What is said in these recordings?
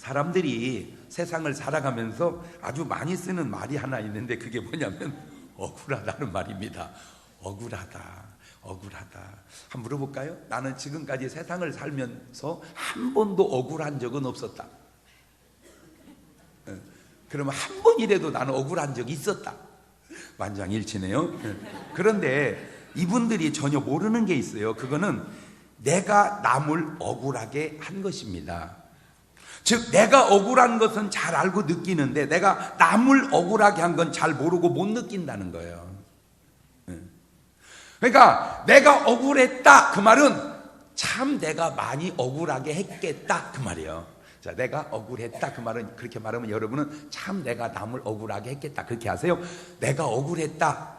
사람들이 세상을 살아가면서 아주 많이 쓰는 말이 하나 있는데 그게 뭐냐면 억울하다는 말입니다. 억울하다. 한번 물어볼까요? 나는 지금까지 세상을 살면서 한 번도 억울한 적은 없었다. 그러면 한 번이라도 나는 억울한 적이 있었다. 만장일치네요. 그런데 이분들이 전혀 모르는 게 있어요. 그거는 내가 남을 억울하게 한 것입니다. 즉 내가 억울한 것은 잘 알고 느끼는데 내가 남을 억울하게 한 건 잘 모르고 못 느낀다는 거예요. 그러니까 내가 억울했다 그 말은 참 내가 많이 억울하게 했겠다 그 말이에요. 자, 내가 억울했다 그 말은 그렇게 말하면 여러분은 참 내가 남을 억울하게 했겠다 그렇게 하세요. 내가 억울했다.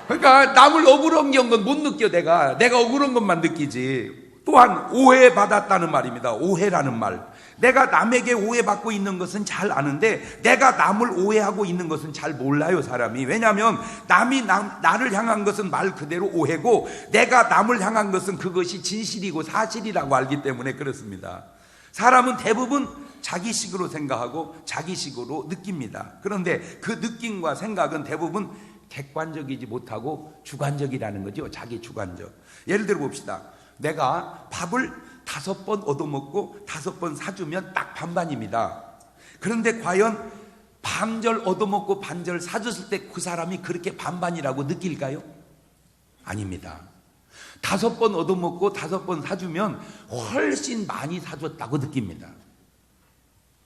그러니까 남을 억울한 건 못 느껴. 내가 억울한 것만 느끼지. 또한 오해받았다는 말입니다. 오해라는 말. 내가 남에게 오해받고 있는 것은 잘 아는데 내가 남을 오해하고 있는 것은 잘 몰라요, 사람이. 왜냐하면 남이 나를 향한 것은 말 그대로 오해고 내가 남을 향한 것은 그것이 진실이고 사실이라고 알기 때문에 그렇습니다. 사람은 대부분 자기식으로 생각하고 자기식으로 느낍니다. 그런데 그 느낌과 생각은 대부분 객관적이지 못하고 주관적이라는 거죠. 자기 주관적. 예를 들어 봅시다. 내가 밥을 5번 얻어먹고 5번 사주면 딱 반반입니다. 그런데 과연 반절 얻어먹고 반절 사줬을 때 그 사람이 그렇게 반반이라고 느낄까요? 아닙니다. 5번 얻어먹고 5번 사주면 훨씬 많이 사줬다고 느낍니다.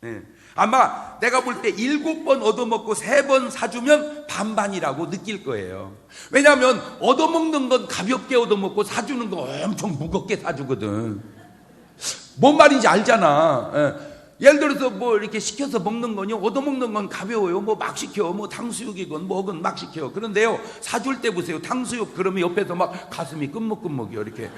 네. 아마 내가 볼 때 7번 얻어먹고 3번 사주면 반반이라고 느낄 거예요. 왜냐하면 얻어먹는 건 가볍게 얻어먹고 사주는 건 엄청 무겁게 사주거든. 뭔 말인지 알잖아. 예를 들어서 뭐 이렇게 시켜서 먹는 거요, 얻어먹는 건 가벼워요. 뭐 막 시켜, 뭐 탕수육이건 뭐건 막 시켜. 그런데요, 사줄 때 보세요. 탕수육 그러면 옆에서 막 가슴이 끔먹끔먹이요. 이렇게.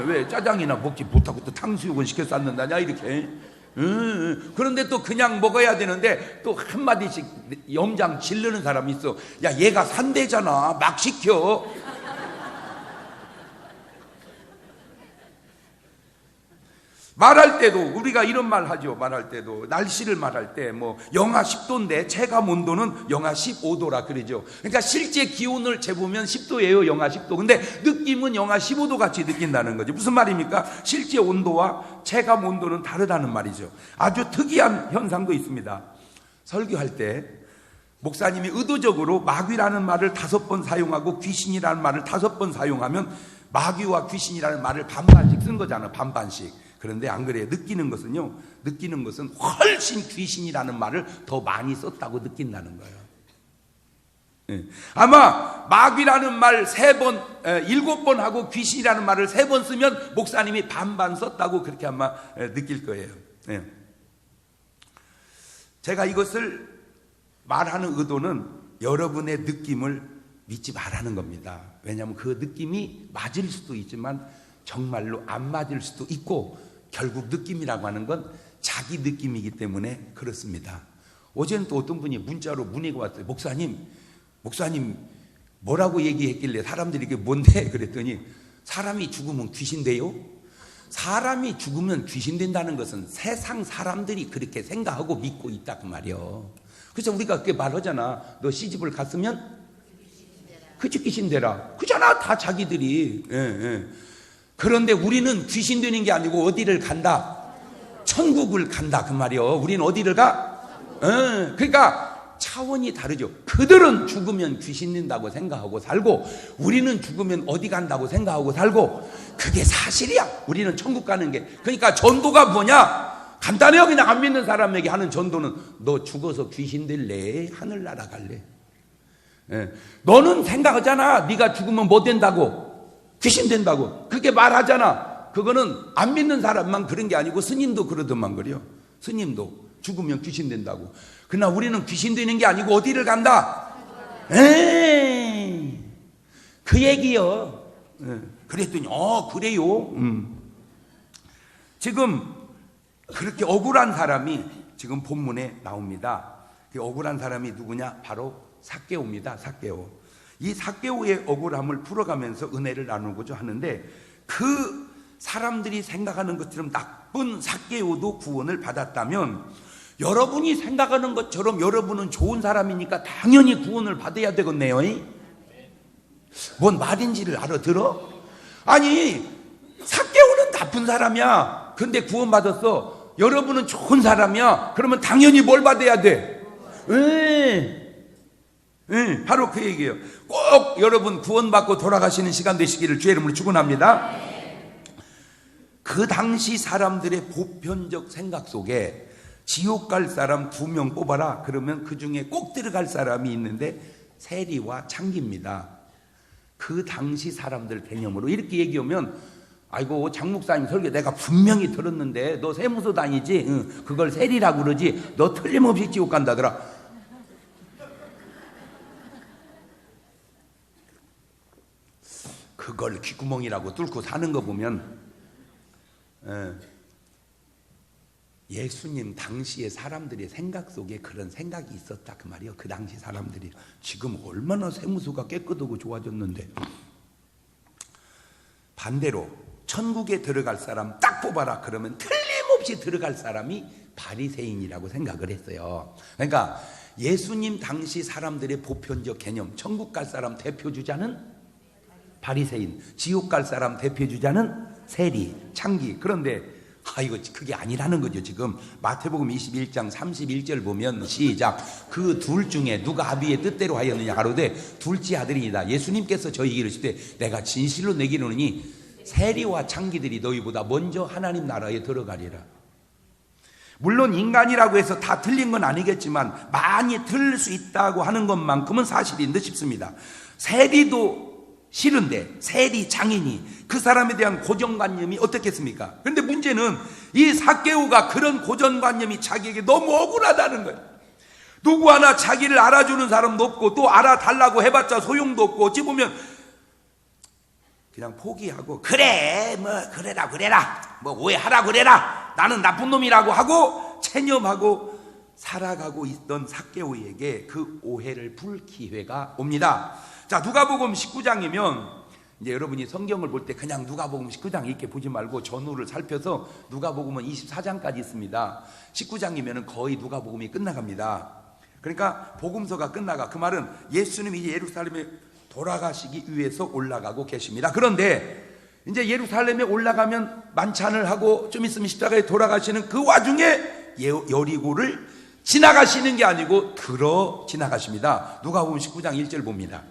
왜 짜장이나 먹지 못하고 또 탕수육은 시켜 쌌는다냐 이렇게. 그런데 또 그냥 먹어야 되는데 또 한마디씩 염장 질르는 사람이 있어. 야, 얘가 산대잖아. 막 시켜. 말할 때도 우리가 이런 말 하죠. 말할 때도 날씨를 말할 때 뭐 영하 10도인데 체감 온도는 영하 15도라 그러죠. 그러니까 실제 기온을 재보면 10도예요. 영하 10도. 근데 느낌은 영하 15도 같이 느낀다는 거죠. 무슨 말입니까? 실제 온도와 체감 온도는 다르다는 말이죠. 아주 특이한 현상도 있습니다. 설교할 때 목사님이 의도적으로 마귀라는 말을 5번 사용하고 귀신이라는 말을 5번 사용하면 마귀와 귀신이라는 말을 반반씩 쓴 거잖아. 반반씩. 그런데 안 그래요. 느끼는 것은 훨씬 귀신이라는 말을 더 많이 썼다고 느낀다는 거예요. 네. 아마 마귀라는 말 3번, 7번 하고 귀신이라는 말을 3번 쓰면 목사님이 반반 썼다고 그렇게 아마 느낄 거예요. 네. 제가 이것을 말하는 의도는 여러분의 느낌을 믿지 말라는 겁니다. 왜냐하면 그 느낌이 맞을 수도 있지만 정말로 안 맞을 수도 있고 결국 느낌이라고 하는 건 자기 느낌이기 때문에 그렇습니다. 어제는 또 어떤 분이 문자로 문의가 왔어요. 목사님 뭐라고 얘기했길래 사람들이 이게 뭔데? 그랬더니 사람이 죽으면 귀신돼요? 사람이 죽으면 귀신된다는 것은 세상 사람들이 그렇게 생각하고 믿고 있다 그 말이요. 그래서 우리가 그렇게 말하잖아. 너 시집을 갔으면 그치 귀신되라. 그잖아. 다 자기들이. 그런데 우리는 귀신 되는 게 아니고 어디를 간다? 천국을 간다 그 말이요. 우리는 어디를 가? 그러니까 차원이 다르죠. 그들은 죽으면 귀신 된다고 생각하고 살고 우리는 죽으면 어디 간다고 생각하고 살고 그게 사실이야. 우리는 천국 가는 게. 그러니까 전도가 뭐냐? 간단해요. 그냥 안 믿는 사람에게 하는 전도는 너 죽어서 귀신 될래? 하늘나라 갈래? 너는 생각하잖아. 네가 죽으면 뭐 된다고? 귀신 된다고. 그렇게 말하잖아. 그거는 안 믿는 사람만 그런 게 아니고 스님도 그러더만 그래요. 스님도 죽으면 귀신 된다고. 그러나 우리는 귀신 되는 게 아니고 어디를 간다? 그 얘기요. 그랬더니 그래요. 지금 그렇게 억울한 사람이 지금 본문에 나옵니다. 그 억울한 사람이 누구냐? 바로 삭개오입니다. 삭개오. 이 삭개오의 억울함을 풀어가면서 은혜를 나누고자 하는데 그 사람들이 생각하는 것처럼 나쁜 삭개오도 구원을 받았다면 여러분이 생각하는 것처럼 여러분은 좋은 사람이니까 당연히 구원을 받아야 되겠네요. 뭔 말인지를 알아들어? 아니, 삭개오는 나쁜 사람이야. 근데 구원받았어. 여러분은 좋은 사람이야. 그러면 당연히 뭘 받아야 돼? 바로 그 얘기예요. 꼭 여러분 구원받고 돌아가시는 시간 되시기를 주의 이름으로 축원합니다. 그 당시 사람들의 보편적 생각 속에 지옥 갈 사람 2명 뽑아라. 그러면 그 중에 꼭 들어갈 사람이 있는데 세리와 창기입니다. 그 당시 사람들 개념으로 이렇게 얘기하면 아이고 장 목사님 설교 내가 분명히 들었는데 너 세무서 다니지? 응, 그걸 세리라고 그러지? 너 틀림없이 지옥 간다더라. 그걸 귓구멍이라고 뚫고 사는 거 보면 예수님 당시의 사람들의 생각 속에 그런 생각이 있었다 그 말이에요. 그 당시 사람들이 지금 얼마나 세무서가 깨끗하고 좋아졌는데. 반대로 천국에 들어갈 사람 딱 뽑아라 그러면 틀림없이 들어갈 사람이 바리새인이라고 생각을 했어요. 그러니까 예수님 당시 사람들의 보편적 개념, 천국 갈 사람 대표주자는 바리새인, 지옥 갈 사람 대표주자는 세리, 창기. 그런데 이거 그게 아니라는 거죠. 지금 마태복음 21장 31절 보면 시작. 그 둘 중에 누가 아비의 뜻대로 하였느냐 가로되 둘째 아들이니라. 예수님께서 저희에게 이르시되 내가 진실로 내게 이르노니 세리와 창기들이 너희보다 먼저 하나님 나라에 들어가리라. 물론 인간이라고 해서 다 틀린 건 아니겠지만 많이 틀릴 수 있다고 하는 것만큼은 사실인 듯 싶습니다. 세리도 싫은데 세리 장인이 그 사람에 대한 고정관념이 어떻겠습니까? 그런데 문제는 이 삭개오가 그런 고정관념이 자기에게 너무 억울하다는 거예요. 누구 하나 자기를 알아주는 사람도 없고 또 알아달라고 해봤자 소용도 없고 어찌 보면 그냥 포기하고 그래 뭐 그래라 뭐 오해하라 그래라 나는 나쁜 놈이라고 하고 체념하고 살아가고 있던 삭개오에게 그 오해를 풀 기회가 옵니다. 자, 누가복음 19장이면 이제 여러분이 성경을 볼 때 그냥 누가복음 19장 이렇게 보지 말고 전후를 살펴서 누가복음은 24장까지 있습니다. 19장이면 거의 누가복음이 끝나갑니다. 그러니까 복음서가 끝나가. 그 말은 예수님이 이제 예루살렘에 돌아가시기 위해서 올라가고 계십니다. 그런데 이제 예루살렘에 올라가면 만찬을 하고 좀 있으면 십자가에 돌아가시는 그 와중에 여리고를 지나가시는 게 아니고 들어 지나가십니다. 누가복음 19장 1절 봅니다.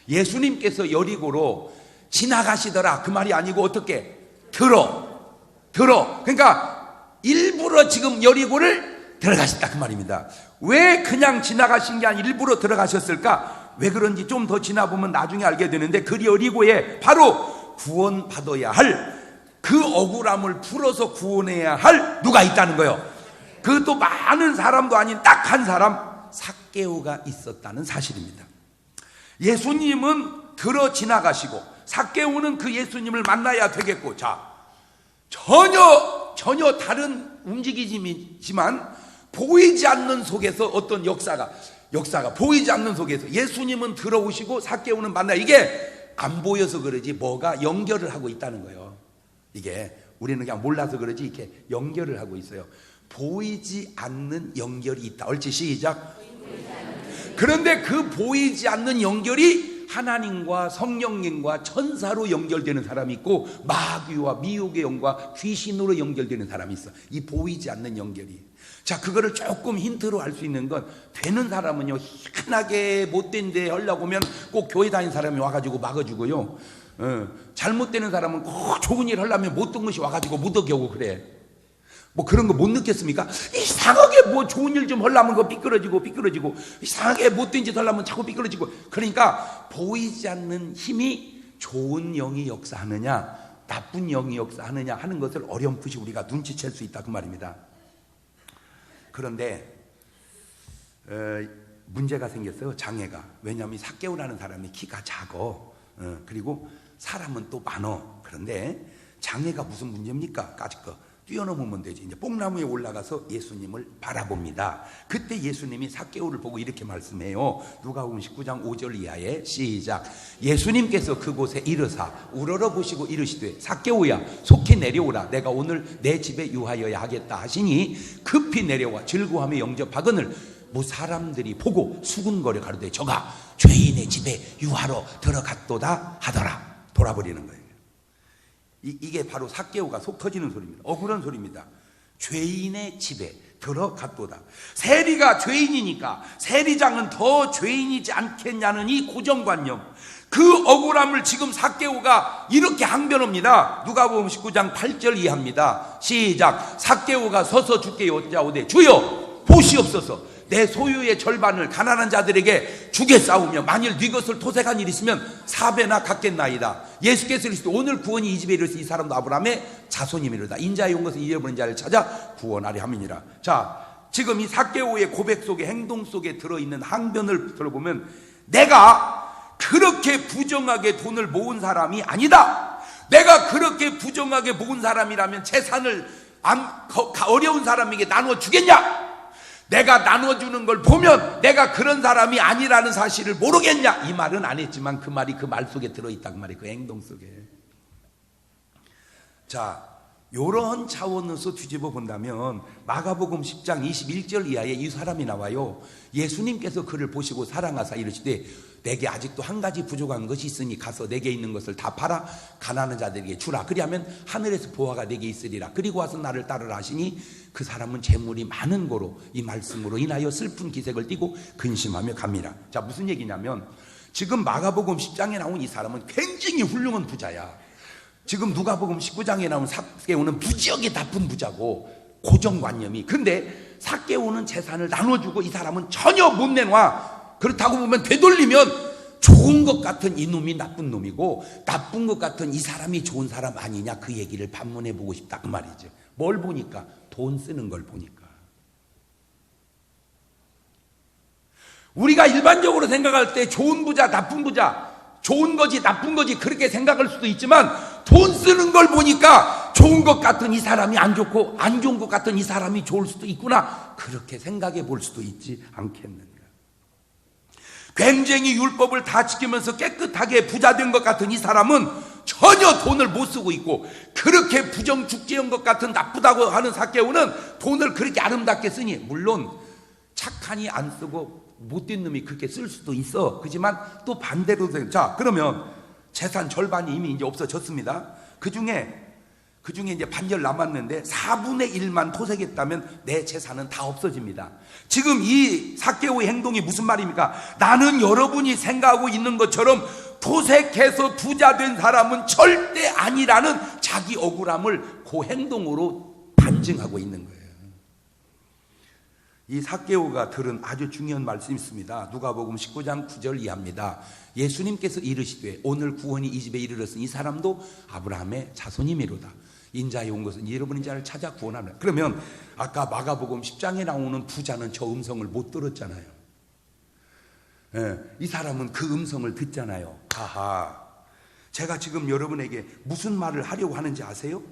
예수님께서 여리고로 지나가시더라. 그 말이 아니고 어떻게? 들어. 그러니까 일부러 지금 여리고를 들어가셨다 그 말입니다. 왜 그냥 지나가신 게 아니라 일부러 들어가셨을까? 왜 그런지 좀 더 지나보면 나중에 알게 되는데 그 여리고에 바로 구원받아야 할 그 억울함을 풀어서 구원해야 할 누가 있다는 거예요. 그것도 많은 사람도 아닌 딱 한 사람 삭개오가 있었다는 사실입니다. 예수님은 들어 지나가시고 삭개오는 그 예수님을 만나야 되겠고, 자, 전혀 다른 움직임이지만 보이지 않는 속에서 어떤 역사가 보이지 않는 속에서 예수님은 들어오시고 삭개오는 만나. 이게 안 보여서 그러지 뭐가 연결을 하고 있다는 거예요. 이게 우리는 그냥 몰라서 그러지 이렇게 연결을 하고 있어요. 보이지 않는 연결이 있다. 옳지, 시작. 그런데 그 보이지 않는 연결이 하나님과 성령님과 천사로 연결되는 사람이 있고 마귀와 미혹의 영과 귀신으로 연결되는 사람이 있어. 이 보이지 않는 연결이. 자, 그거를 조금 힌트로 알 수 있는 건 되는 사람은요 희한하게 못된 데 하려고 하면 꼭 교회 다니는 사람이 와가지고 막아주고요, 잘못되는 사람은 꼭 좋은 일 하려면 못된 것이 와가지고 못 어겨고 그래. 뭐 그런 거 못 느꼈습니까? 이상하게 뭐 좋은 일 좀 하려면 그 삐뚤어지고 이상하게 못된 짓 하려면 자꾸 삐뚤어지고. 그러니까 보이지 않는 힘이 좋은 영이 역사하느냐 나쁜 영이 역사하느냐 하는 것을 어렴풋이 우리가 눈치챌 수 있다 그 말입니다. 그런데 문제가 생겼어요. 장애가. 왜냐하면 삭개오라는 사람이 키가 작어. 그리고 사람은 또 많어. 그런데 장애가 무슨 문제입니까? 까짓 거 뛰어넘으면 되지. 이제 뽕나무에 올라가서 예수님을 바라봅니다. 그때 예수님이 삭개오를 보고 이렇게 말씀해요. 누가복음 19장 5절 이하에 시작. 예수님께서 그곳에 이르사 우러러 보시고 이르시되 삭개오야 속히 내려오라. 내가 오늘 내 집에 유하여야 하겠다 하시니 급히 내려와 즐거워하며 영접하거늘 사람들이 보고 수군거려 가로되 저가 죄인의 집에 유하러 들어갔도다 하더라. 돌아버리는 거예요. 이게 바로 삭개오가 속 터지는 소리입니다. 억울한 소리입니다. 죄인의 집에 들어갔도다. 세리가 죄인이니까 세리장은 더 죄인이지 않겠냐는 이 고정관념, 그 억울함을 지금 삭개오가 이렇게 항변합니다. 누가복음 19장 8절 이하입니다. 시작. 삭개오가 서서 주께 여짜오되 주여 보시옵소서. 내 소유의 절반을 가난한 자들에게 주겠사오며 만일 네 것을 토색한 일 있으면 4배나 갚겠나이다. 예수께서 이르시되 오늘 구원이 이 집에 이르렀으니 이 사람도 아브라함의 자손이미로다. 인자의 온 것은 잃어버린 자를 찾아 구원하려 함이니라. 자, 지금 이 삭개오의 고백 속에, 행동 속에 들어있는 항변을 들어보면 내가 그렇게 부정하게 돈을 모은 사람이 아니다. 내가 그렇게 부정하게 모은 사람이라면 재산을 어려운 사람에게 나눠주겠냐? 내가 나눠주는 걸 보면 내가 그런 사람이 아니라는 사실을 모르겠냐? 이 말은 안 했지만 그 말이 그 말 속에 들어있단 말이에요. 그 행동 속에. 자, 이런 차원에서 뒤집어 본다면 마가복음 10장 21절 이하에 이 사람이 나와요. 예수님께서 그를 보시고 사랑하사 이르시되 내게 아직도 한 가지 부족한 것이 있으니 가서 내게 있는 것을 다 팔아 가난한 자들에게 주라. 그리하면 하늘에서 보화가 내게 있으리라. 그리고 와서 나를 따르라 하시니 그 사람은 재물이 많은 고로 이 말씀으로 인하여 슬픈 기색을 띠고 근심하며 갑니다. 자, 무슨 얘기냐면 지금 마가복음 10장에 나온 이 사람은 굉장히 훌륭한 부자야. 지금 누가복음 19장에 나온 삭개오는 무지하게 나쁜 부자고 고정관념이. 근데 삭개오는 재산을 나눠주고 이 사람은 전혀 못 내놔. 그렇다고 보면 되돌리면 좋은 것 같은 이놈이 나쁜 놈이고 나쁜 것 같은 이 사람이 좋은 사람 아니냐, 그 얘기를 반문해 보고 싶다 그 말이죠. 뭘 보니까? 돈 쓰는 걸 보니까. 우리가 일반적으로 생각할 때 좋은 부자, 나쁜 부자, 좋은 거지 나쁜 거지 그렇게 생각할 수도 있지만 돈 쓰는 걸 보니까 좋은 것 같은 이 사람이 안 좋고 안 좋은 것 같은 이 사람이 좋을 수도 있구나, 그렇게 생각해 볼 수도 있지 않겠는가. 굉장히 율법을 다 지키면서 깨끗하게 부자된 것 같은 이 사람은 전혀 돈을 못 쓰고 있고, 그렇게 부정축제한 것 같은 나쁘다고 하는 삭개오는 돈을 그렇게 아름답게 쓰니, 물론 착하니 안 쓰고 못된 놈이 그렇게 쓸 수도 있어. 그렇지만 또 반대로, 자, 그러면 재산 절반이 이미 이제 없어졌습니다. 그 중에 이제 반절 남았는데 4분의 1만 토색했다면 내 재산은 다 없어집니다. 지금 이 삭개오의 행동이 무슨 말입니까? 나는 여러분이 생각하고 있는 것처럼 토색해서 부자 된 사람은 절대 아니라는 자기 억울함을 그 행동으로 반증하고 있는 거예요. 이 삭개오가 들은 아주 중요한 말씀이 있습니다. 누가복음 19장 9절 이하입니다. 예수님께서 이르시되 오늘 구원이 이 집에 이르렀으니 이 사람도 아브라함의 자손이미로다. 인자에 온 것은 잃어버린 자를 찾아 구원하라. 그러면 아까 마가복음 10장에 나오는 부자는 저 음성을 못 들었잖아요. 예, 이 사람은 그 음성을 듣잖아요. 하하, 제가 지금 여러분에게 무슨 말을 하려고 하는지 아세요?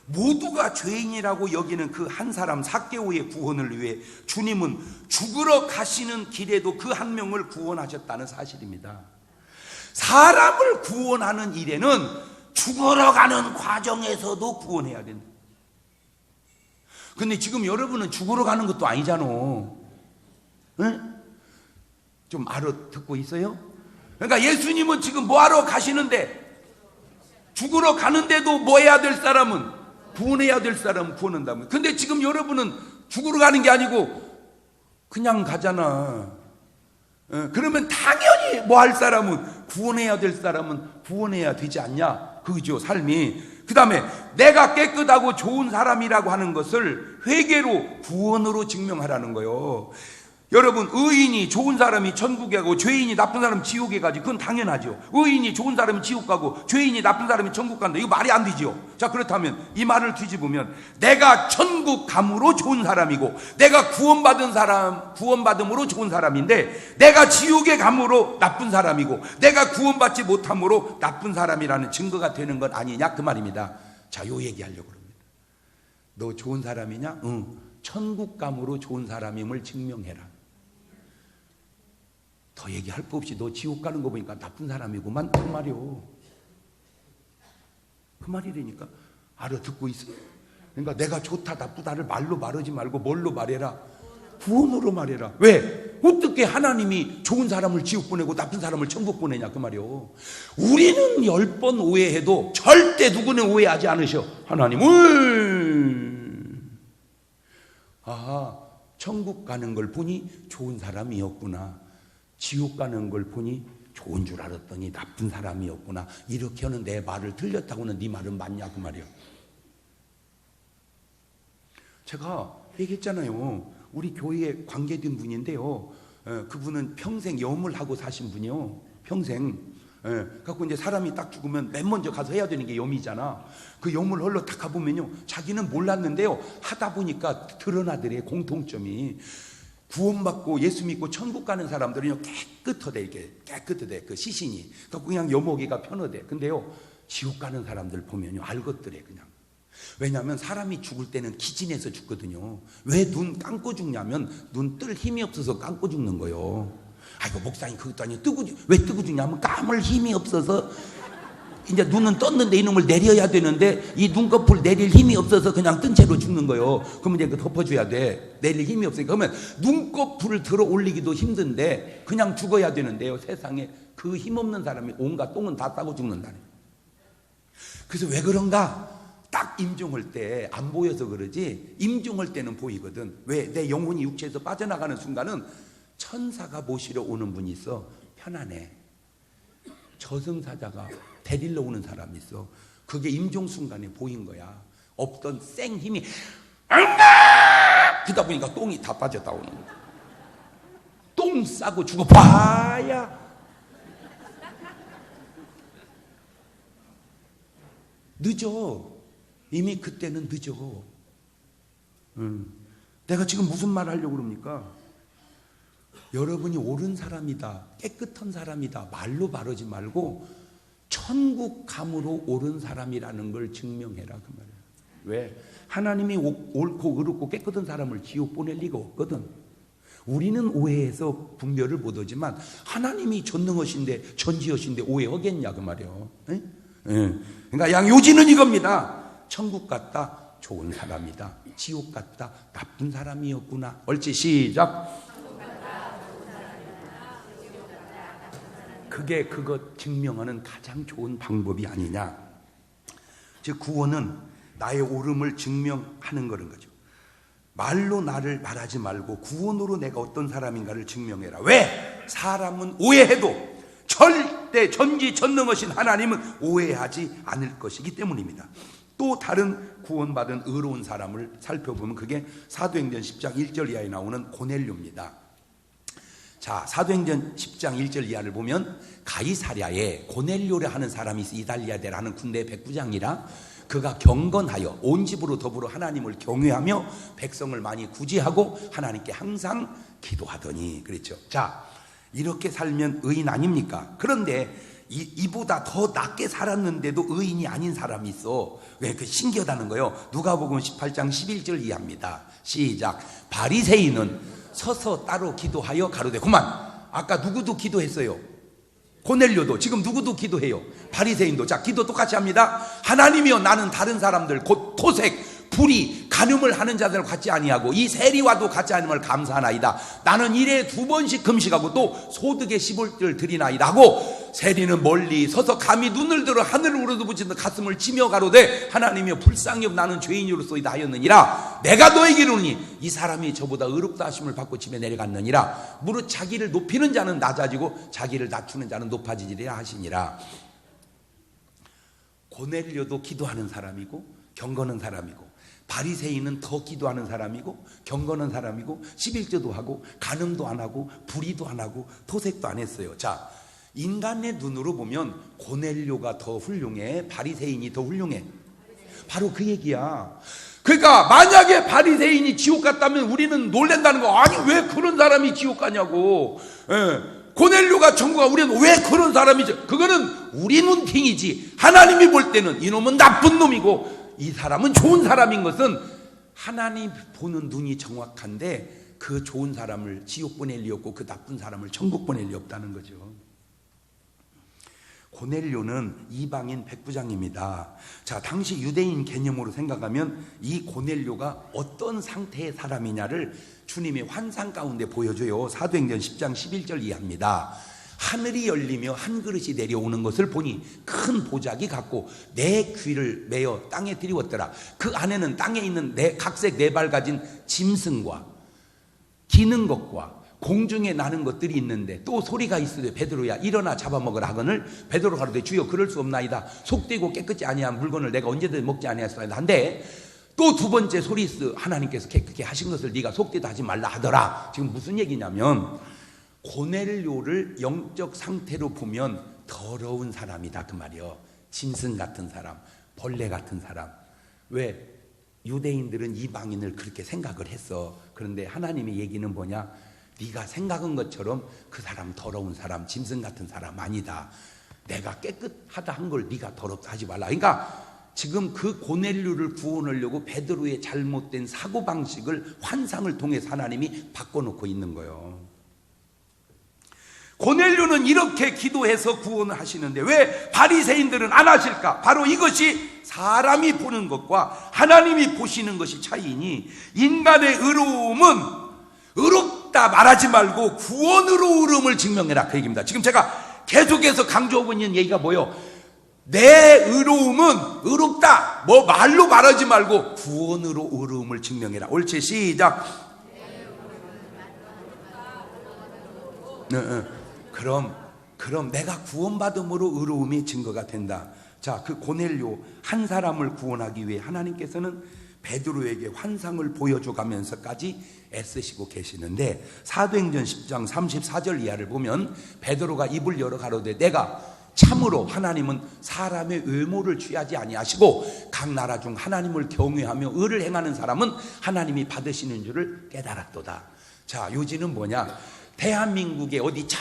모두가 죄인이라고 여기는 그 한 사람 삭개오의 구원을 위해 주님은 죽으러 가시는 길에도 그 한 명을 구원하셨다는 사실입니다. 사람을 구원하는 일에는 죽으러 가는 과정에서도 구원해야 된다. 근데 지금 여러분은 죽으러 가는 것도 아니잖아. 응? 좀 알아듣고 있어요? 그러니까 예수님은 지금 뭐하러 가시는데, 죽으러 가는데도 뭐 해야 될 사람은 구원해야 될 사람은 구원한다면. 근데 지금 여러분은 죽으러 가는 게 아니고 그냥 가잖아. 그러면 당연히 뭐 할 사람은 구원해야 될 사람은 구원해야 되지 않냐, 그죠, 삶이. 그 다음에 내가 깨끗하고 좋은 사람이라고 하는 것을 회개로, 구원으로 증명하라는 거예요. 여러분, 의인이 좋은 사람이 천국에 가고 죄인이 나쁜 사람이 지옥에 가지, 그건 당연하죠. 의인이 좋은 사람이 지옥 가고 죄인이 나쁜 사람이 천국 간다, 이거 말이 안 되죠. 자, 그렇다면 이 말을 뒤집으면 내가 천국 감으로 좋은 사람이고 내가 구원받음으로 좋은 사람인데 내가 지옥에 감으로 나쁜 사람이고 내가 구원받지 못함으로 나쁜 사람이라는 증거가 되는 것 아니냐, 그 말입니다. 자, 요 얘기하려고 합니다. 너 좋은 사람이냐? 응. 천국감으로 좋은 사람임을 증명해라. 더 얘기할 거 없이 너 지옥 가는 거 보니까 나쁜 사람이구만, 그 말이요. 그 말이라니까. 알아듣고 있어. 그러니까 내가 좋다 나쁘다를 말로 말하지 말고 뭘로 말해라? 구원으로 말해라. 왜? 어떻게 하나님이 좋은 사람을 지옥 보내고 나쁜 사람을 천국 보내냐, 그 말이요. 우리는 10번 오해해도 절대 누구는 오해하지 않으셔. 하나님을. 아하, 천국 가는 걸 보니 좋은 사람이었구나. 지옥 가는 걸 보니 좋은 줄 알았더니 나쁜 사람이었구나. 이렇게 하는 내 말을 틀렸다고는 네 말은 맞냐, 그 말이요. 제가 얘기했잖아요. 우리 교회에 관계된 분인데요. 그분은 평생 염을 하고 사신 분이요. 평생. 갖고 이제 사람이 딱 죽으면 맨 먼저 가서 해야 되는 게 염이잖아. 그 염을 헐러 딱 가보면요. 자기는 몰랐는데요. 하다 보니까 드러나더래, 공통점이. 구원받고 예수 믿고 천국 가는 사람들은요, 깨끗하대, 이렇게. 깨끗하대, 그 시신이. 그냥 여목이가 편하대. 근데요, 지옥 가는 사람들 보면요, 알것더래, 그냥. 왜냐하면 사람이 죽을 때는 기진해서 죽거든요. 왜 눈 감고 죽냐면 눈 뜰 힘이 없어서 감고 죽는 거예요. 아이고, 목사님 그것도 아니에요. 왜 뜨고 죽냐면 감을 힘이 없어서 이제 눈은 떴는데 이놈을 내려야 되는데 이 눈꺼풀 내릴 힘이 없어서 그냥 뜬 채로 죽는 거예요. 그러면 이제 그 덮어줘야 돼. 내릴 힘이 없으니까. 그러면 눈꺼풀을 들어 올리기도 힘든데 그냥 죽어야 되는데요. 세상에 그 힘없는 사람이 온갖 똥은 다 싸고 죽는다네. 그래서 왜 그런가? 딱 임종할 때 안 보여서 그러지 임종할 때는 보이거든. 왜? 내 영혼이 육체에서 빠져나가는 순간은 천사가 모시러 오는 분이 있어. 편안해. 저승사자가 데리러 오는 사람이 있어. 그게 임종 순간에 보인 거야. 없던 쌩 힘이 그러다 보니까 똥이 다 빠졌다 오는 거야. 똥 싸고 죽어봐야 늦어. 이미 그때는 늦어. 내가 지금 무슨 말 하려고 그럽니까? 여러분이 옳은 사람이다, 깨끗한 사람이다 말로 바르지 말고 천국감으로 옳은 사람이라는 걸 증명해라, 그 말이야. 왜? 하나님이 옳고 의롭고 깨끗한 사람을 지옥 보낼 리가 없거든. 우리는 오해해서 분별을 못하지만 하나님이 전능하신데 전지하신데 오해하겠냐, 그 말이요. 그러니까 양요지는 이겁니다. 천국 갔다 좋은 사람이다, 지옥 갔다 나쁜 사람이었구나. 옳지, 시작. 그게 그것 증명하는 가장 좋은 방법이 아니냐. 즉 구원은 나의 옳음을 증명하는 그런 거죠. 말로 나를 말하지 말고 구원으로 내가 어떤 사람인가를 증명해라. 왜? 사람은 오해해도 절대 전지전능하신 하나님은 오해하지 않을 것이기 때문입니다. 또 다른 구원받은 의로운 사람을 살펴보면 그게 사도행전 10장 1절 이하에 나오는 고넬료입니다. 자, 사도행전 10장 1절 이하를 보면 가이사랴에 고넬료라 하는 사람이 있어. 이달리아데라는 군대 백부장이라 그가 경건하여 온 집으로 더불어 하나님을 경외하며 백성을 많이 구제하고 하나님께 항상 기도하더니 그랬죠. 자, 이렇게 살면 의인 아닙니까? 그런데 이보다 더 낫게 살았는데도 의인이 아닌 사람이 있어. 왜? 그 신기하다는 거예요. 누가복음 18장 11절 이하입니다. 시작. 바리새인은 서서 따로 기도하여 가로되. 그만. 아까 누구도 기도했어요? 고넬료도. 지금 누구도 기도해요? 바리새인도. 자, 기도 똑같이 합니다. 하나님이여, 나는 다른 사람들 곧 토색 불의 간음을 하는 자들 같지 아니하고 이 세리와도 같지 않음을 감사하나이다. 나는 일에 2번씩 금식하고 또 소득의 11조를 드리나이다 하고 세리는 멀리 서서 감히 눈을 들어 하늘을 우러러보시며 가슴을 치며 가로되 하나님이여 불쌍히 나는 죄인으로소이다 하였느니라. 내가 너에게 이르노니 이 사람이 저보다 의롭다 하심을 받고 집에 내려갔느니라. 무릇 자기를 높이는 자는 낮아지고 자기를 낮추는 자는 높아지리라 하시니라. 고넬료도 기도하는 사람이고 경건한 사람이고 바리새인은 더 기도하는 사람이고 경건한 사람이고 11조도 하고 간음도 안 하고 불의도 안 하고 토색도 안 했어요. 자, 인간의 눈으로 보면 고넬료가 더 훌륭해, 바리새인이 더 훌륭해. 바로 그 얘기야. 그러니까 만약에 바리새인이 지옥 갔다면 우리는 놀란다는 거. 아니 왜 그런 사람이 지옥 가냐고. 고넬료가 천국 가. 우리는 왜 그런 사람이죠? 그거는 우리 눈팅이지 하나님이 볼 때는 이놈은 나쁜 놈이고 이 사람은 좋은 사람인 것은 하나님 보는 눈이 정확한데 그 좋은 사람을 지옥 보낼 리 없고 그 나쁜 사람을 천국 보낼 리 없다는 거죠. 고넬료는 이방인 백부장입니다. 자, 당시 유대인 개념으로 생각하면 이 고넬료가 어떤 상태의 사람이냐를 주님이 환상 가운데 보여줘요. 사도행전 10장 11절 이하입니다. 하늘이 열리며 한 그릇이 내려오는 것을 보니 큰 보자기 같고 네 귀를 메어 땅에 들이웠더라. 그 안에는 땅에 있는 각색 네 발 가진 짐승과 기는 것과 공중에 나는 것들이 있는데 또 소리가 있으되 베드로야 일어나 잡아먹으라 하거늘 베드로 가로되 주여 그럴 수 없나이다. 속되고 깨끗지 아니한 물건을 내가 언제든 먹지 아니하였나이다 한데 또 두 번째 소리 있어 하나님께서 깨끗게 하신 것을 네가 속되다 하지 말라 하더라. 지금 무슨 얘기냐면 고넬료를 영적 상태로 보면 더러운 사람이다 그 말이요. 짐승 같은 사람, 벌레 같은 사람. 왜? 유대인들은 이방인을 그렇게 생각을 했어. 그런데 하나님의 얘기는 뭐냐? 네가 생각한 것처럼 그 사람 더러운 사람, 짐승 같은 사람 아니다. 내가 깨끗하다 한 걸 네가 더럽다 하지 말라. 그러니까 지금 그 고넬료를 구원하려고 베드로의 잘못된 사고방식을 환상을 통해서 하나님이 바꿔놓고 있는 거예요. 고넬료는 이렇게 기도해서 구원을 하시는데 왜 바리새인들은 안 하실까? 바로 이것이 사람이 보는 것과 하나님이 보시는 것이 차이니 인간의 의로움은 의롭다 말하지 말고 구원으로 의로움을 증명해라 그 얘기입니다. 지금 제가 계속해서 강조하고 있는 얘기가 뭐예요? 내 의로움은 의롭다 뭐 말로 말하지 말고 구원으로 의로움을 증명해라. 옳지 시작. 그럼 내가 구원받음으로 의로움이 증거가 된다. 자, 그 고넬료 한 사람을 구원하기 위해 하나님께서는 베드로에게 환상을 보여줘가면서까지 애쓰시고 계시는데 사도행전 10장 34절 이하를 보면 베드로가 입을 열어 가로되 내가 참으로 하나님은 사람의 외모를 취하지 아니하시고 각 나라 중 하나님을 경외하며 의를 행하는 사람은 하나님이 받으시는 줄을 깨달았도다. 자, 요지는 뭐냐? 대한민국의 어디 저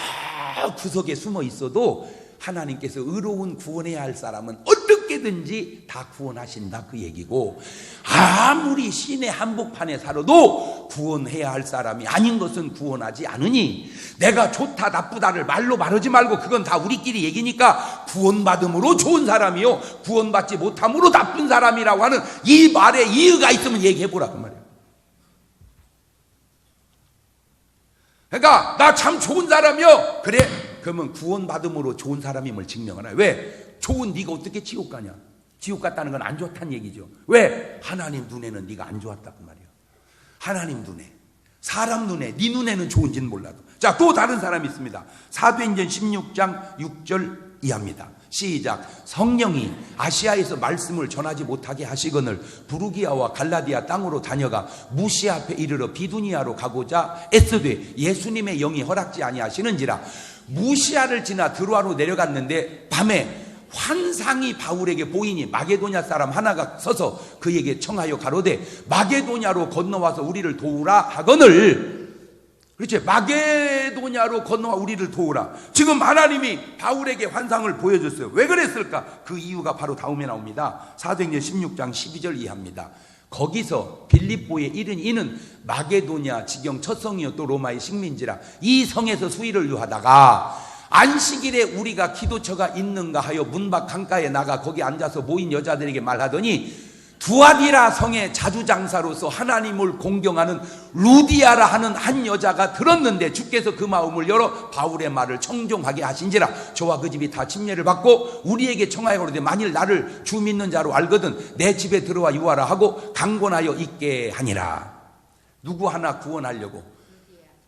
구석에 숨어 있어도 하나님께서 의로운 구원해야 할 사람은 어떻게든지 다 구원하신다 그 얘기고, 아무리 시내 한복판에 살아도 구원해야 할 사람이 아닌 것은 구원하지 않으니 내가 좋다 나쁘다를 말로 말하지 말고 그건 다 우리끼리 얘기니까 구원받음으로 좋은 사람이요 구원받지 못함으로 나쁜 사람이라고 하는 이 말에 이유가 있으면 얘기해보라 그 말이에요. 그러니까 나 참 좋은 사람이요 그래 그러면 구원받음으로 좋은 사람임을 증명하라. 왜? 좋은 네가 어떻게 지옥 가냐? 지옥 갔다는 건 안 좋다는 얘기죠. 왜? 하나님 눈에는 네가 안 좋았다 그 말이에요. 하나님 눈에, 사람 눈에, 네 눈에는 좋은지는 몰라도. 자, 또 다른 사람이 있습니다. 사도행전 16장 6절 이하입니다. 시작. 성령이 아시아에서 말씀을 전하지 못하게 하시거늘 부르기아와 갈라디아 땅으로 다녀가 무시아 앞에 이르러 비두니아로 가고자 애쓰되 예수님의 영이 허락지 아니하시는지라. 무시아를 지나 드로아로 내려갔는데 밤에 환상이 바울에게 보이니 마게도냐 사람 하나가 서서 그에게 청하여 가로되 마게도냐로 건너와서 우리를 도우라 하거늘. 그렇지, 마게도냐로 건너와 우리를 도우라. 지금 하나님이 바울에게 환상을 보여줬어요. 왜 그랬을까? 그 이유가 바로 다음에 나옵니다. 사도행전 16장 12절 이하입니다. 거기서 빌립보에 이른 이는 마게도냐 지경 첫 성이요 또 로마의 식민지라. 이 성에서 수의를 유하다가 안식일에 우리가 기도처가 있는가 하여 문밖 강가에 나가 거기 앉아서 모인 여자들에게 말하더니 두아디라 성의 자주장사로서 하나님을 공경하는 루디아라 하는 한 여자가 들었는데 주께서 그 마음을 열어 바울의 말을 청종하게 하신지라. 저와 그 집이 다 침례를 받고 우리에게 청하여 그러되 만일 나를 주 믿는 자로 알거든 내 집에 들어와 유하라 하고 강권하여 있게 하니라. 누구 하나 구원하려고,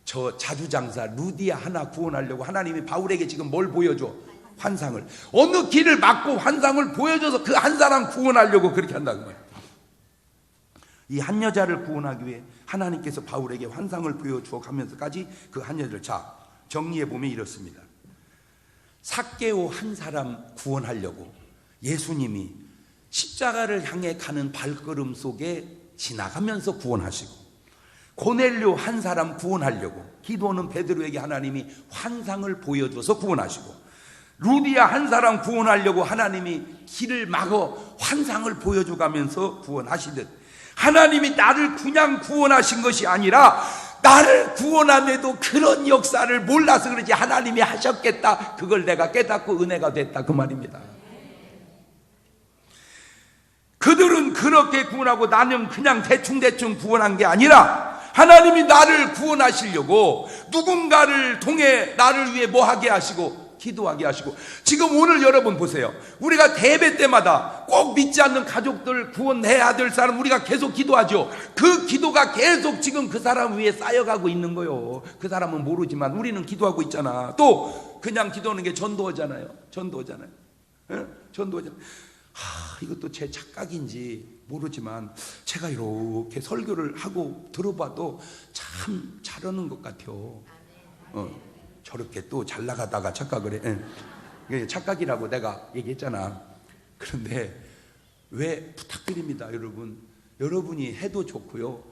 저 자주장사 루디아 하나 구원하려고 하나님이 바울에게 지금 뭘 보여줘? 환상을. 어느 길을 막고 환상을 보여줘서 그 한 사람 구원하려고 그렇게 한다는 거예요. 이 한 여자를 구원하기 위해 하나님께서 바울에게 환상을 보여주어 가면서까지 그 한 여자를, 자, 정리해보면 이렇습니다. 삭개오 한 사람 구원하려고 예수님이 십자가를 향해 가는 발걸음 속에 지나가면서 구원하시고, 고넬료 한 사람 구원하려고 기도하는 베드로에게 하나님이 환상을 보여줘서 구원하시고, 루디아 한 사람 구원하려고 하나님이 길을 막어 환상을 보여줘가면서 구원하시듯 하나님이 나를 그냥 구원하신 것이 아니라 나를 구원함에도 그런 역사를 몰라서 그러지 하나님이 하셨겠다. 그걸 내가 깨닫고 은혜가 됐다 그 말입니다. 그들은 그렇게 구원하고 나는 그냥 대충대충 구원한 게 아니라 하나님이 나를 구원하시려고 누군가를 통해 나를 위해 뭐 하게 하시고 기도하게 하시고, 지금 오늘 여러분 보세요. 우리가 대배 때마다 꼭 믿지 않는 가족들 구원해야 될 사람 우리가 계속 기도하죠. 그 기도가 계속 지금 그 사람 위에 쌓여가고 있는 거예요. 그 사람은 모르지만 우리는 기도하고 있잖아. 또 그냥 기도하는 게 전도잖아요. 전도잖아요. 이것도 제 착각인지 모르지만 제가 이렇게 설교를 하고 들어봐도 참 잘하는 것 같아요. 저렇게 또 잘 나가다가 착각을 해. 착각이라고 내가 얘기했잖아. 그런데 왜 부탁드립니다, 여러분. 여러분이 해도 좋고요.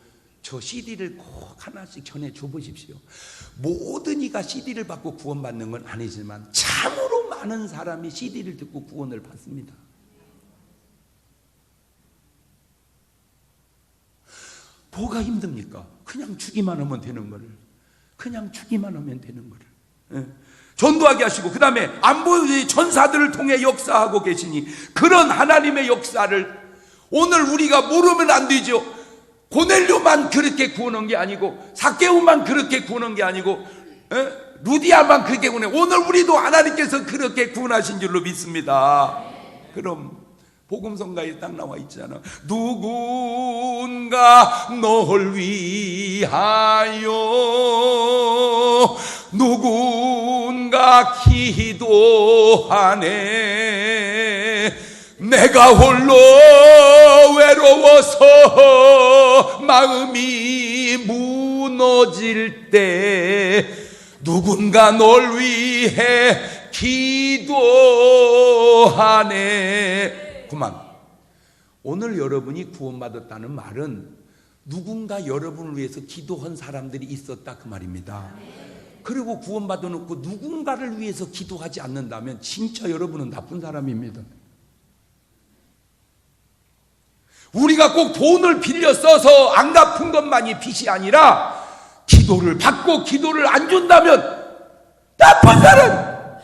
저 CD를 꼭 하나씩 전해줘 보십시오. 모든 이가 CD를 받고 구원받는 건 아니지만 참으로 많은 사람이 CD를 듣고 구원을 받습니다. 뭐가 힘듭니까? 그냥 주기만 하면 되는 거를. 그냥 주기만 하면 되는 거를. 전도하게 하시고, 그 다음에 안 보이는 전사들을 통해 역사하고 계시니 그런 하나님의 역사를 오늘 우리가 모르면 안 되죠. 고넬료만 그렇게 구원한 게 아니고, 삭개오만 그렇게 구원한 게 아니고, 루디아만 그렇게 구원해. 오늘 우리도 하나님께서 그렇게 구원하신 줄로 믿습니다. 그럼 복음성가에 딱 나와 있잖아. 누군가 널 위하여 누군가 기도하네. 내가 홀로 외로워서 마음이 무너질 때 누군가 널 위해 기도하네. 그만. 오늘 여러분이 구원받았다는 말은 누군가 여러분을 위해서 기도한 사람들이 있었다 그 말입니다. 그리고 구원받아 놓고 누군가를 위해서 기도하지 않는다면 진짜 여러분은 나쁜 사람입니다. 우리가 꼭 돈을 빌려 써서 안 갚은 것만이 빚이 아니라 기도를 받고 기도를 안 준다면 나쁜 사람!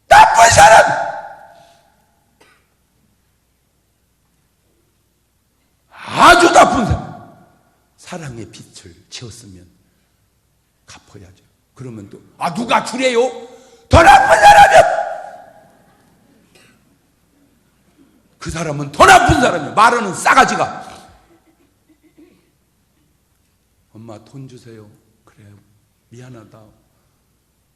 나쁜 사람! 아주 나쁜 사람. 사랑의 빛을 지었으면 갚아야죠. 그러면 또 누가 주래요? 더 나쁜 사람이야. 그 사람은 더 나쁜 사람이야. 말하는 싸가지가. 엄마 돈 주세요. 그래요. 미안하다.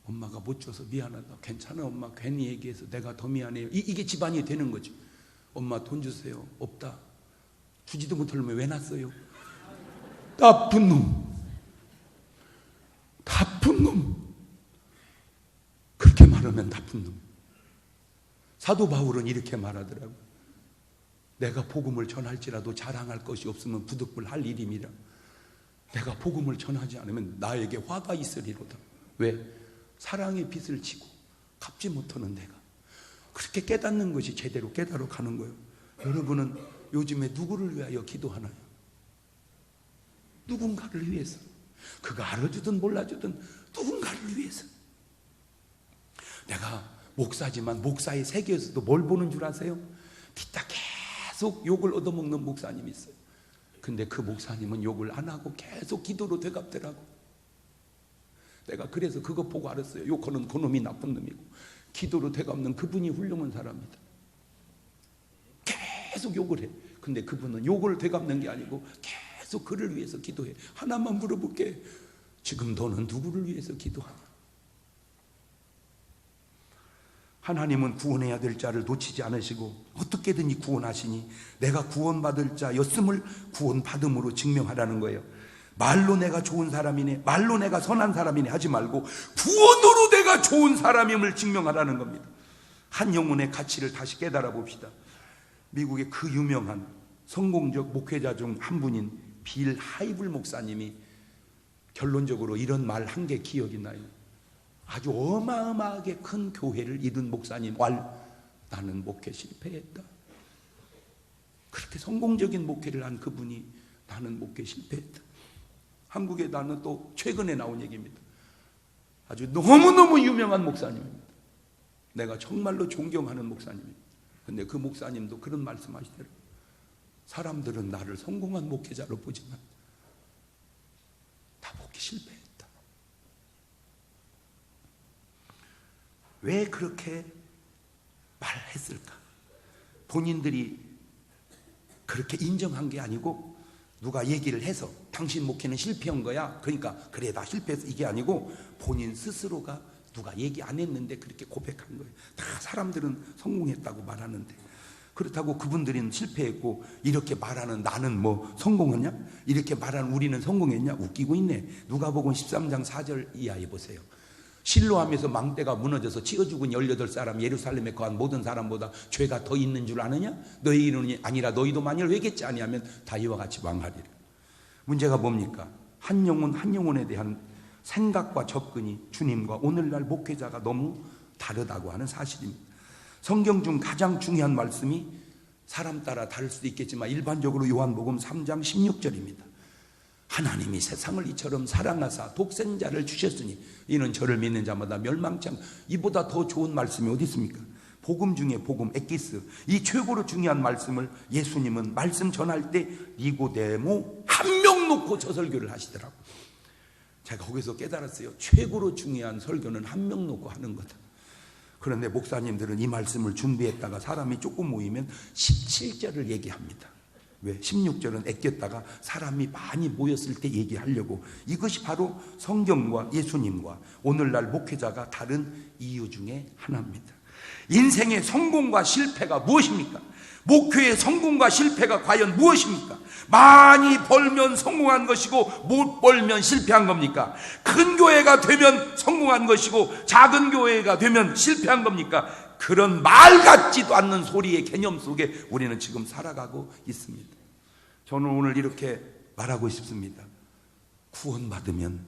엄마가 못 줘서 미안하다. 괜찮아 엄마. 괜히 얘기해서 내가 더 미안해요. 이게 집안이 되는 거죠. 엄마 돈 주세요. 없다. 주지도 못할 놈에 왜 놨어요? 나쁜 놈. 나쁜 놈. 그렇게 말하면 나쁜 놈. 사도 바울은 이렇게 말하더라고요. 내가 복음을 전할지라도 자랑할 것이 없으면 부득불할 일임이라. 내가 복음을 전하지 않으면 나에게 화가 있으리로다. 왜? 사랑의 빛을 지고 갚지 못하는 내가. 그렇게 깨닫는 것이 제대로 깨달아 가는 거예요. 여러분은 요즘에 누구를 위하여 기도하나요? 누군가를 위해서. 그가 알아주든 몰라주든 누군가를 위해서. 내가 목사지만 목사의 세계에서도 뭘 보는 줄 아세요? 뒤따 계속 욕을 얻어먹는 목사님이 있어요. 근데 그 목사님은 욕을 안 하고 계속 기도로 되갚더라고. 내가 그래서 그거 보고 알았어요. 욕하는 그놈이 나쁜 놈이고 기도로 되갚는 그분이 훌륭한 사람이다. 계속 욕을 해. 근데 그분은 욕을 되갚는 게 아니고 계속 그를 위해서 기도해. 하나만 물어볼게. 지금 너는 누구를 위해서 기도하냐? 하나님은 구원해야 될 자를 놓치지 않으시고 어떻게든지 구원하시니 내가 구원받을 자였음을 구원받음으로 증명하라는 거예요. 말로 내가 좋은 사람이네, 말로 내가 선한 사람이네 하지 말고 구원으로 내가 좋은 사람임을 증명하라는 겁니다. 한 영혼의 가치를 다시 깨달아 봅시다. 미국의 그 유명한 성공적 목회자 중 한 분인 빌 하이블 목사님이 결론적으로 이런 말 한 게 기억이 나요. 아주 어마어마하게 큰 교회를 이룬 목사님 왈 나는 목회 실패했다. 그렇게 성공적인 목회를 한 그분이 나는 목회 실패했다. 한국에 나는 또 최근에 나온 얘기입니다. 아주 너무너무 유명한 목사님입니다. 내가 정말로 존경하는 목사님입니다. 근데 그 목사님도 그런 말씀하시더라고요. 사람들은 나를 성공한 목회자로 보지만 다 목회 실패했다. 왜 그렇게 말했을까? 본인들이 그렇게 인정한 게 아니고 누가 얘기를 해서 당신 목회는 실패한 거야. 그러니까 그래 나 실패했어. 이게 아니고 본인 스스로가 누가 얘기 안 했는데 그렇게 고백한 거예요. 다 사람들은 성공했다고 말하는데 그렇다고 그분들은 실패했고 이렇게 말하는 나는 뭐 성공했냐? 이렇게 말하는 우리는 성공했냐? 웃기고 있네. 누가복음 13장 4절 이하에 보세요. 실로암에서 망대가 무너져서 치어 죽은 18사람 예루살렘에 거한 모든 사람보다 죄가 더 있는 줄 아느냐? 너희 이름이 아니라 너희도 만일 회개치 아니하면 다 이와 같이 망하리라. 문제가 뭡니까? 한 영혼 한 영혼에 대한 생각과 접근이 주님과 오늘날 목회자가 너무 다르다고 하는 사실입니다. 성경 중 가장 중요한 말씀이 사람 따라 다를 수도 있겠지만 일반적으로 요한복음 3장 16절입니다. 하나님이 세상을 이처럼 사랑하사 독생자를 주셨으니 이는 저를 믿는 자마다 멸망치 않고, 이보다 더 좋은 말씀이 어디 있습니까? 복음 중에 복음, 에키스, 이 최고로 중요한 말씀을 예수님은 말씀 전할 때 니고데모 한 명 놓고 저 설교를 하시더라고요. 제가 거기서 깨달았어요. 최고로 중요한 설교는 한 명 놓고 하는 거다. 그런데 목사님들은 이 말씀을 준비했다가 사람이 조금 모이면 17절을 얘기합니다. 왜? 16절은 아꼈다가 사람이 많이 모였을 때 얘기하려고. 이것이 바로 성경과 예수님과 오늘날 목회자가 다른 이유 중에 하나입니다. 인생의 성공과 실패가 무엇입니까? 목회의 성공과 실패가 과연 무엇입니까? 많이 벌면 성공한 것이고 못 벌면 실패한 겁니까? 큰 교회가 되면 성공한 것이고 작은 교회가 되면 실패한 겁니까? 그런 말 같지도 않는 소리의 개념 속에 우리는 지금 살아가고 있습니다. 저는 오늘 이렇게 말하고 싶습니다. 구원받으면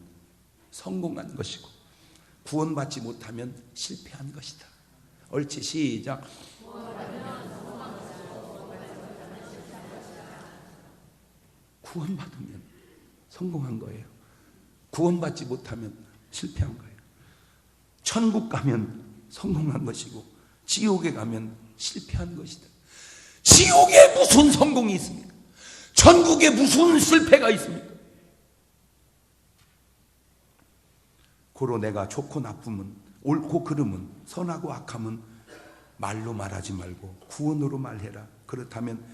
성공한 것이고 구원받지 못하면 실패한 것이다. 옳지, 시작. 구원받으면 성공한 거예요. 구원받지 못하면 실패한 거예요. 천국 가면 성공한 것이고 지옥에 가면 실패한 것이다. 지옥에 무슨 성공이 있습니까? 천국에 무슨 실패가 있습니까? 고로 내가 좋고 나쁨은, 옳고 그름은, 선하고 악함은 말로 말하지 말고 구원으로 말해라. 그렇다면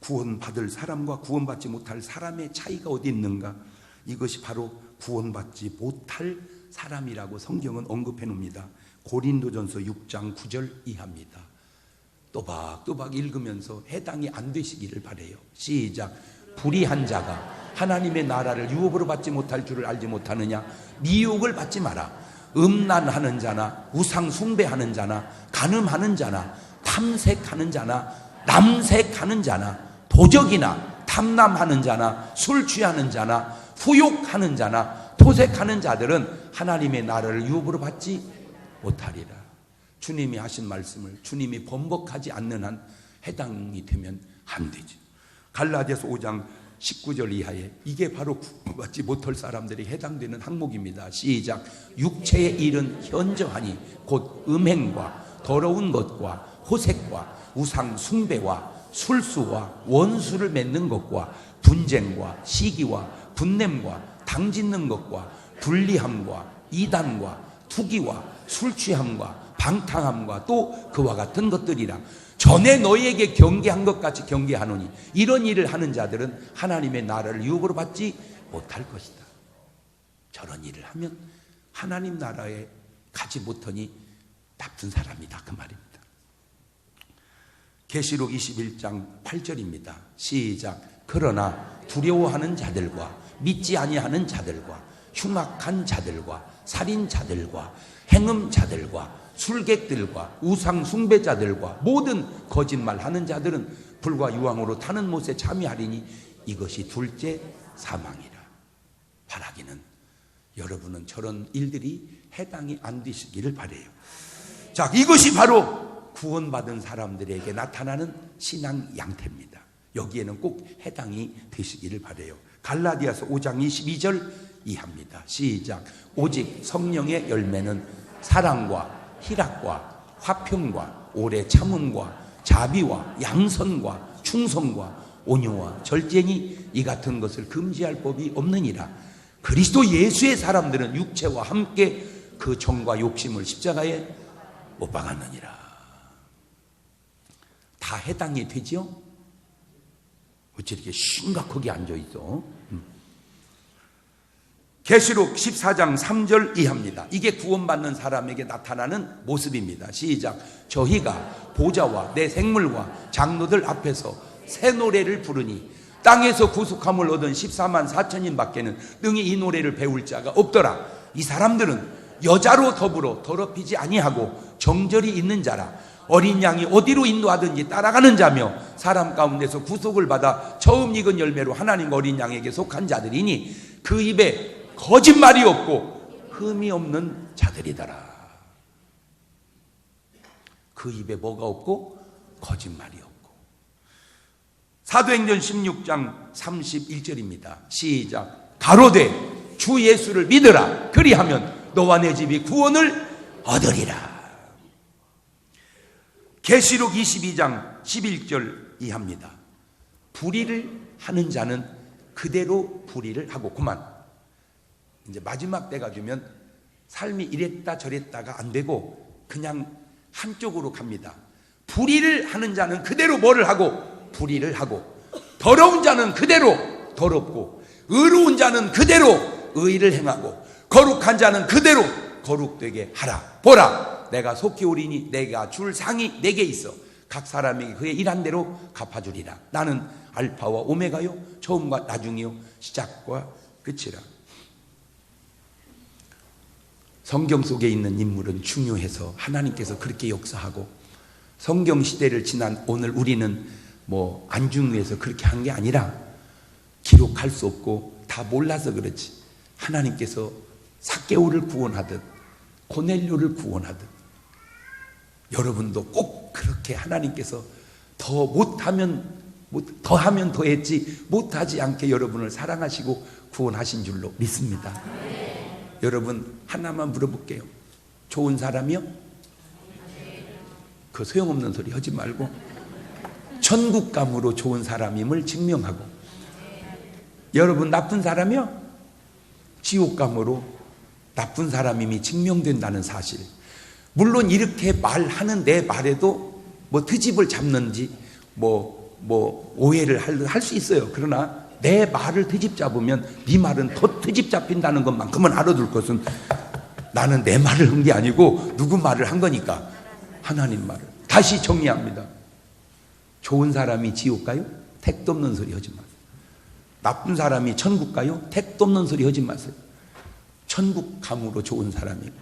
구원받을 사람과 구원받지 못할 사람의 차이가 어디 있는가? 이것이 바로 구원받지 못할 사람이라고 성경은 언급해 놓습니다. 고린도전서 6장 9절 이하입니다. 또박또박 읽으면서 해당이 안 되시기를 바라요. 시작. 불의한 자가 하나님의 나라를 유업으로 받지 못할 줄을 알지 못하느냐? 미혹을 받지 마라. 음란하는 자나 우상 숭배하는 자나 간음하는 자나 탐색하는 자나 남색하는 자나 도적이나 탐남하는 자나 술 취하는 자나 후욕하는 자나 토색하는 자들은 하나님의 나라를 유업으로 받지 못하리라. 주님이 하신 말씀을 주님이 번복하지 않는 한 해당이 되면 안 되죠. 갈라디아서 5장 19절 이하에 이게 바로 구원받지 못할 사람들이 해당되는 항목입니다. 시작. 육체의 일은 현저하니 곧 음행과 더러운 것과 호색과 우상 숭배와 술수와 원수를 맺는 것과 분쟁과 시기와 분냄과 당짓는 것과 불리함과 이단과 투기와 술취함과 방탕함과 또 그와 같은 것들이라. 전에 너희에게 경계한 것 같이 경계하노니 이런 일을 하는 자들은 하나님의 나라를 유업으로 받지 못할 것이다. 저런 일을 하면 하나님 나라에 가지 못하니 나쁜 사람이다, 그 말입니다. 계시록 21장 8절입니다. 시작. 그러나 두려워하는 자들과 믿지 아니하는 자들과 흉악한 자들과 살인자들과 행음자들과 술객들과 우상 숭배자들과 모든 거짓말하는 자들은 불과 유황으로 타는 못에 참여하리니 이것이 둘째 사망이라. 바라기는 여러분은 저런 일들이 해당이 안 되시기를 바라요. 자, 이것이 바로 구원받은 사람들에게 나타나는 신앙 양태입니다. 여기에는 꼭 해당이 되시기를 바라요. 갈라디아서 5장 22절 이해합니다. 시작. 오직 성령의 열매는 사랑과 희락과 화평과 오래 참음과 자비와 양선과 충성과 온유와 절제니 이 같은 것을 금지할 법이 없느니라. 그리스도 예수의 사람들은 육체와 함께 그 정과 욕심을 십자가에 못 박았느니라. 다 해당이 되죠? 어째 이렇게 심각하게 앉아있어? 계시록 14장 3절 이하입니다. 이게 구원받는 사람에게 나타나는 모습입니다. 시작. 저희가 보좌와 내 생물과 장로들 앞에서 새 노래를 부르니 땅에서 구속함을 얻은 14만 4천인 밖에는 능히 이 노래를 배울 자가 없더라. 이 사람들은 여자로 더불어 더럽히지 아니하고 정절이 있는 자라. 어린 양이 어디로 인도하든지 따라가는 자며 사람 가운데서 구속을 받아 처음 익은 열매로 하나님 어린 양에게 속한 자들이니 그 입에 거짓말이 없고 흠이 없는 자들이더라. 그 입에 뭐가 없고 거짓말이 없고. 사도행전 16장 31절입니다. 시작. 가로되 주 예수를 믿으라. 그리하면 너와 내 집이 구원을 얻으리라. 계시록 22장 11절 이하입니다. 불의를 하는 자는 그대로 불의를 하고 그만. 이제 마지막 때가 되면 삶이 이랬다 저랬다가 안 되고 그냥 한쪽으로 갑니다. 불의를 하는 자는 그대로 뭐를 하고 불의를 하고, 더러운 자는 그대로 더럽고, 의로운 자는 그대로 의를 행하고, 거룩한 자는 그대로 거룩되게 하라. 보라, 내가 속히 오리니 내가 줄 상이 내게 있어 각 사람에게 그의 일한 대로 갚아주리라. 나는 알파와 오메가요, 처음과 나중이요, 시작과 끝이라. 성경 속에 있는 인물은 중요해서 하나님께서 그렇게 역사하고, 성경 시대를 지난 오늘 우리는 뭐 안중에서 그렇게 한 게 아니라 기록할 수 없고 다 몰라서 그렇지. 하나님께서 삭개오를 구원하듯 고넬료를 구원하듯 여러분도 꼭 그렇게 하나님께서 더 못하면 더하면 더했지 못하지 않게 여러분을 사랑하시고 구원하신 줄로 믿습니다. 여러분 하나만 물어볼게요. 좋은 사람이요? 그 소용없는 소리 하지 말고 천국감으로 좋은 사람임을 증명하고, 여러분 나쁜 사람이요? 지옥감으로 나쁜 사람임이 증명된다는 사실. 물론 이렇게 말하는 내 말에도 뭐 트집을 잡는지 뭐 오해를 할 수 있어요. 그러나 내 말을 트집 잡으면 네 말은 더 트집 잡힌다는 것만큼은 알아둘 것은, 나는 내 말을 한 게 아니고 누구 말을 한 거니까 하나님 말을. 다시 정리합니다. 좋은 사람이 지옥 가요? 택도 없는 소리 하지 마세요. 나쁜 사람이 천국 가요? 택도 없는 소리 하지 마세요. 천국 감으로 좋은 사람이고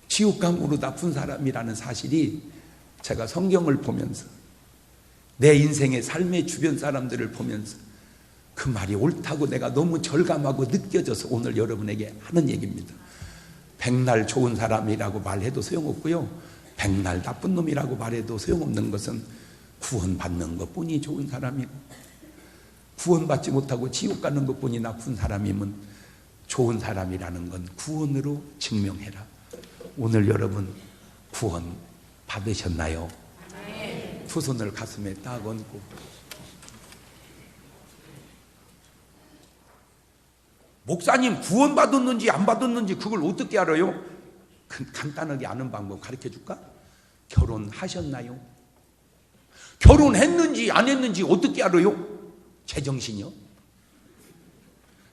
지옥 감으로 나쁜 사람이라는 사실이, 제가 성경을 보면서 내 인생의 삶의 주변 사람들을 보면서 그 말이 옳다고 내가 너무 절감하고 느껴져서 오늘 여러분에게 하는 얘기입니다. 백날 좋은 사람이라고 말해도 소용없고요, 백날 나쁜 놈이라고 말해도 소용없는 것은 구원받는 것뿐이 좋은 사람이고, 구원받지 못하고 지옥 가는 것뿐이 나쁜 사람이면 좋은 사람이라는 건 구원으로 증명해라. 오늘 여러분 구원 받으셨나요? 두 손을 가슴에 딱 얹고, 목사님 구원 받았는지 안 받았는지 그걸 어떻게 알아요? 간단하게 아는 방법 가르쳐 줄까? 결혼하셨나요? 결혼했는지 안 했는지 어떻게 알아요? 제정신이요?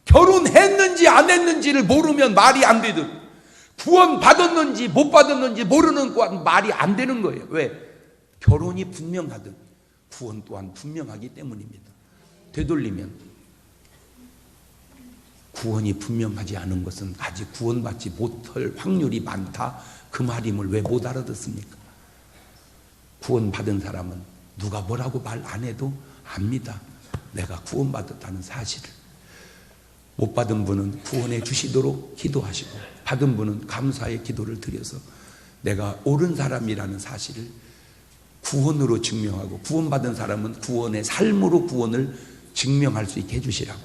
결혼했는지 안 했는지를 모르면 말이 안 되듯, 구원 받았는지 못 받았는지 모르는 건 말이 안 되는 거예요. 왜? 결혼이 분명하듯 구원 또한 분명하기 때문입니다. 되돌리면 구원이 분명하지 않은 것은 아직 구원받지 못할 확률이 많다, 그 말임을 왜 못 알아듣습니까? 구원받은 사람은 누가 뭐라고 말 안 해도 압니다. 내가 구원받았다는 사실을. 못 받은 분은 구원해 주시도록 기도하시고, 받은 분은 감사의 기도를 드려서 내가 옳은 사람이라는 사실을 구원으로 증명하고, 구원받은 사람은 구원의 삶으로 구원을 증명할 수 있게 해주시라고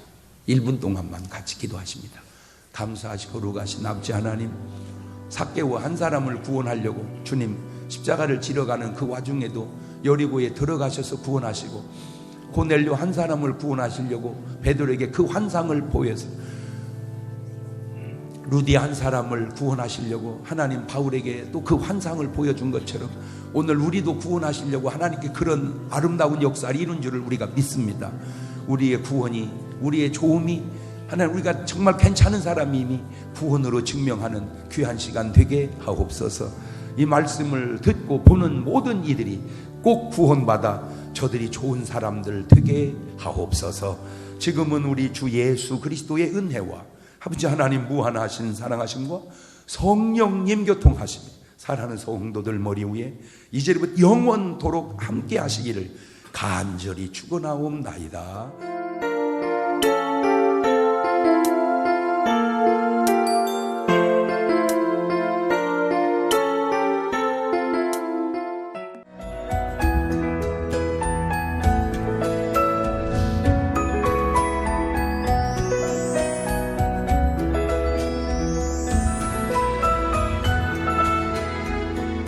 1분 동안만 같이 기도하십니다. 감사하시고 거룩하신 아버지 하나님, 삭개오 한 사람을 구원하려고 주님 십자가를 지러가는 그 와중에도 여리고에 들어가셔서 구원하시고, 고넬료 한 사람을 구원하시려고 베드로에게 그 환상을 보여서, 루디 한 사람을 구원하시려고 하나님 바울에게 또 그 환상을 보여준 것처럼 오늘 우리도 구원하시려고 하나님께 그런 아름다운 역사를 이룬 줄을 우리가 믿습니다. 우리의 구원이, 우리의 도움이 하나님, 우리가 정말 괜찮은 사람임이 구원으로 증명하는 귀한 시간 되게 하옵소서. 이 말씀을 듣고 보는 모든 이들이 꼭 구원받아 저들이 좋은 사람들 되게 하옵소서. 지금은 우리 주 예수 그리스도의 은혜와 아버지 하나님 무한하신 사랑하심과 성령님 교통하심이 사랑하는 성도들 머리 위에 이제부터 영원토록 함께 하시기를 간절히 축원하옵나이다.